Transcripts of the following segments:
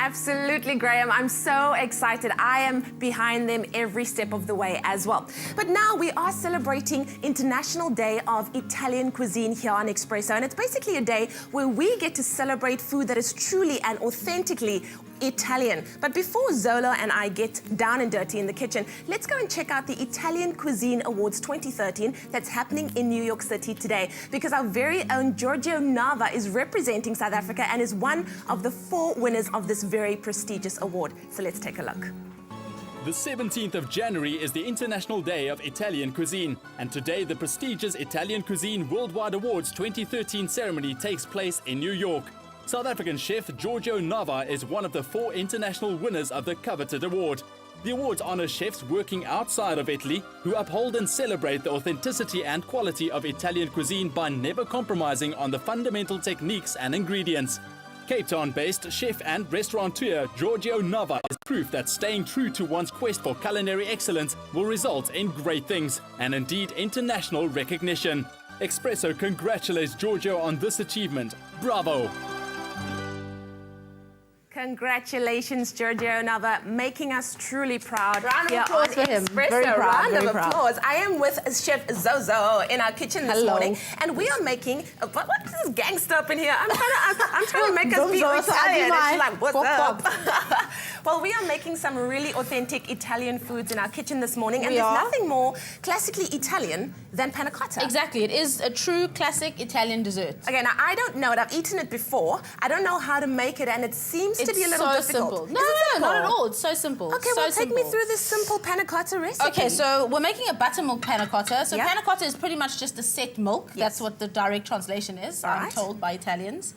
Absolutely, Graham. I'm so excited. I am behind them every step of the way as well. But now we are celebrating International Day of Italian Cuisine here on Espresso. And it's basically a day where we get to celebrate food that is truly and authentically Italian. But before Zola and I get down and dirty in the kitchen, let's go and check out the Italian Cuisine Awards 2013 that's happening in New York City today, because our very own Giorgio Nava is representing South Africa and is one of the 4 winners of this very prestigious award. So let's take a look. The 17th of January is the International Day of Italian Cuisine, and today the prestigious Italian Cuisine Worldwide Awards 2013 ceremony takes place in New York. South African chef Giorgio Nava is one of the 4 international winners of the coveted award. The awards honor chefs working outside of Italy who uphold and celebrate the authenticity and quality of Italian cuisine by never compromising on the fundamental techniques and ingredients. Cape Town-based chef and restaurateur Giorgio Nava is proof that staying true to one's quest for culinary excellence will result in great things, and indeed international recognition. Espresso congratulates Giorgio on this achievement. Bravo! Congratulations, Giorgio Nava, making us truly proud. Round of applause for him. Very proud, round very of proud. applause. I am with Chef Zozo in our kitchen this morning, and we are making. What is this gangster up in here? I'm trying to make us be Italian. And she's like, what's up? Well, we are making some really authentic Italian foods in our kitchen this morning, and there's nothing more classically Italian than panna cotta. Exactly, it is a true classic Italian dessert. Okay, now I don't know it. I've eaten it before. I don't know how to make it, and it seems to be a little difficult. Simple. No, not at all. It's so simple. Okay, well, take me through this simple panna cotta recipe. Okay, so we're making a buttermilk panna cotta. So panna cotta is pretty much just a set milk. Yes. That's what the direct translation is, I'm told by Italians.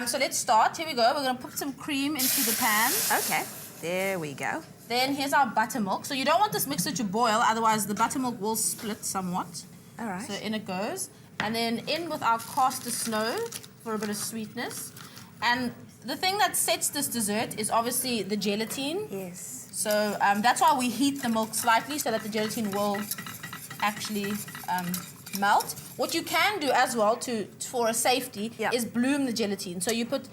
So let's start. Here we go. We're going to put some cream into the pan. Okay, there we go. Then here's our buttermilk. So you don't want this mixture to boil, otherwise the buttermilk will split somewhat. All right. So in it goes. And then in with our caster snow for a bit of sweetness. And the thing that sets this dessert is obviously the gelatine. Yes. So that's why we heat the milk slightly so that the gelatine will actually melt. What you can do as well for a safety is bloom the gelatine. So you put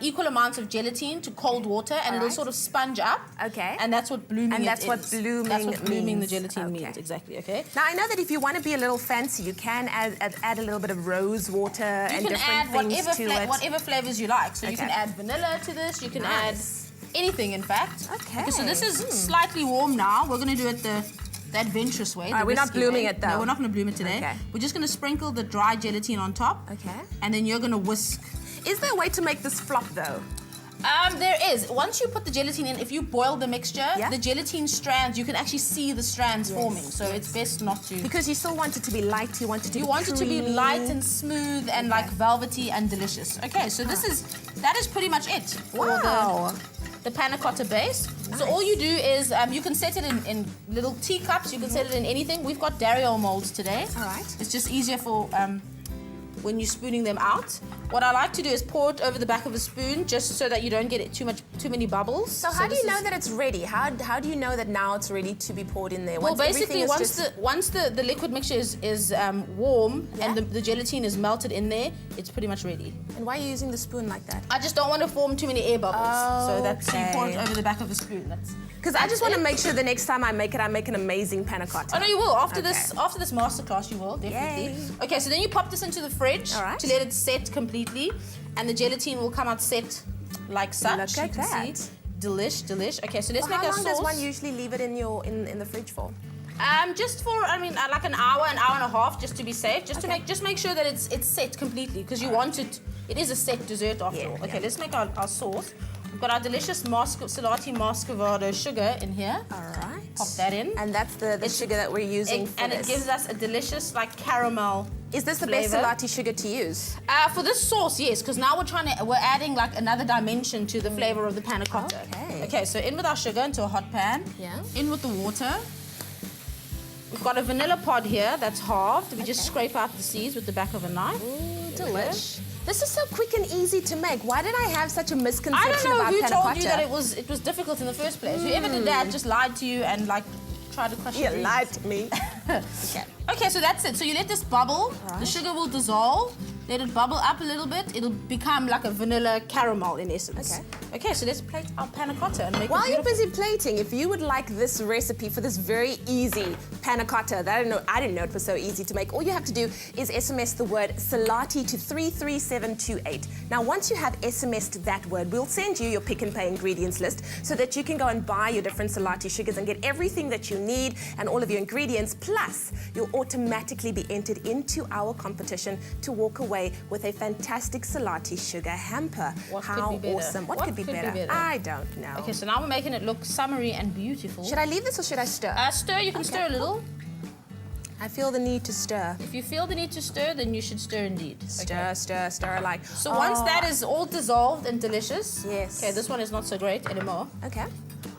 equal amounts of gelatine to cold water and it'll sort of sponge up. Okay. And that's what blooming And that's what blooming the gelatine means, exactly, okay? Now, I know that if you want to be a little fancy, you can add a little bit of rose water and different things to it. Whatever flavors you like. So you can add vanilla to this, you can add anything, in fact. Okay. So this is slightly warm now. We're going to do it the adventurous way. We're not blooming it, though. No, we're not going to bloom it today. Okay. We're just going to sprinkle the dry gelatine on top. Okay. And then you're going to whisk. Is there a way to make this flop, though? There is. Once you put the gelatine in, if you boil the mixture, the gelatine strands, you can actually see the strands forming. So it's best not to. Because you still want it to be light, you want it to be creamy. To be light and smooth and like velvety and delicious. Okay, so that is pretty much it for the panna cotta base. Nice. So all you do is, you can set it in little teacups, you can set it in anything. We've got Dario molds today. All right. It's just easier for when you're spooning them out. What I like to do is pour it over the back of a spoon just so that you don't get too many bubbles. So how do you know that it's ready? How do you know that now it's ready to be poured in there? Well, basically, once the liquid mixture is warm and the gelatine is melted in there, it's pretty much ready. And why are you using the spoon like that? I just don't want to form too many air bubbles. So you pour it over the back of the spoon. Because I just want to make sure the next time I make it, I make an amazing panna cotta. Oh no, you will. After this masterclass, you will definitely. Yay. Okay, so then you pop this into the fridge to let it set completely, and the gelatine will come out set like such. Look at that. See. Delish. Okay, so let's make our sauce. How long does one usually leave it in the fridge for? Just for like an hour and a half, just to be safe. Just make sure that it's set completely, because you want it. It is a set dessert after all. Okay, let's make our sauce. We've got our delicious Selati Muscovado sugar in here. All right. Pop that in. And that's the sugar that we're using for this. And it gives us a delicious, like, caramel Is this the best Selati sugar to use? For this sauce, yes, because now we're adding, like, another dimension to the flavor of the panna cotta. Okay, so in with our sugar into a hot pan. Yeah. In with the water. We've got a vanilla pod here that's halved. We just scrape out the seeds with the back of a knife. Ooh, delish. This is so quick and easy to make. Why did I have such a misconception about panna cotta? I don't know who told you that it was difficult in the first place. Whoever did that just lied to you and, like, tried to crush your dreams. Lied to me. Okay, so that's it. So you let this bubble. The sugar will dissolve. let it bubble up a little bit. It'll become like a vanilla caramel in essence. Okay. Okay, so let's plate our panna cotta and make While it you're beautiful. busy plating, if you would like this recipe for this very easy panna cotta that I didn't know it was so easy to make, all you have to do is SMS the word Selati to 33728. Now, once you have SMS'd that word, we'll send you your Pick and Pay ingredients list so that you can go and buy your different Selati sugars and get everything that you need and all of your ingredients. Plus, you'll automatically be entered into our competition to walk away with a fantastic Selati sugar hamper. What How could be better? awesome. What could be better? I don't know. Okay, so now we're making it look summery and beautiful. Should I leave this or should I stir? Stir, you can stir a little. I feel the need to stir. If you feel the need to stir, then you should stir indeed. Stir, stir, stir like. So once that is all dissolved and delicious. Yes. Okay, this one is not so great anymore. Okay.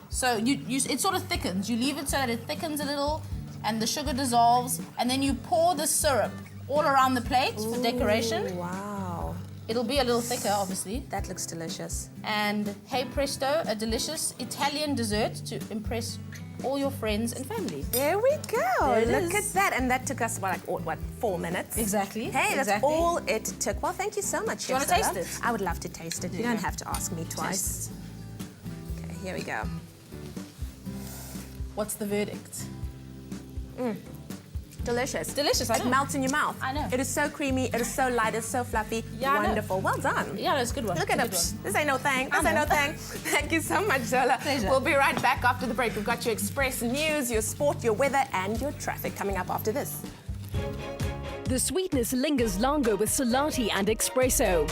So it sort of thickens. You leave it so that it thickens a little and the sugar dissolves, and then you pour the syrup all around the plate for decoration. Wow. It'll be a little thicker, obviously. That looks delicious. And hey presto, a delicious Italian dessert to impress all your friends and family. There we go. There it Look is. at that. And that took us, what, 4 minutes? Exactly. Hey, that's exactly. all it took. Well, thank you so much, Do you Chef want to Zola. taste it? I would love to taste it. You don't have to ask me twice. Okay, here we go. What's the verdict? Delicious. Delicious, I It know. melts in your mouth. I know. It is so creamy, it is so light, it's so fluffy. Yeah, I know. Wonderful. Well done. Yeah, that's a good one. Look It's at a good it. one. This ain't no thing. This I ain't no know. thing. Thank you so much, Zola. Pleasure. We'll be right back after the break. We've got your express news, your sport, your weather, and your traffic coming up after this. The sweetness lingers longer with Selati and Espresso.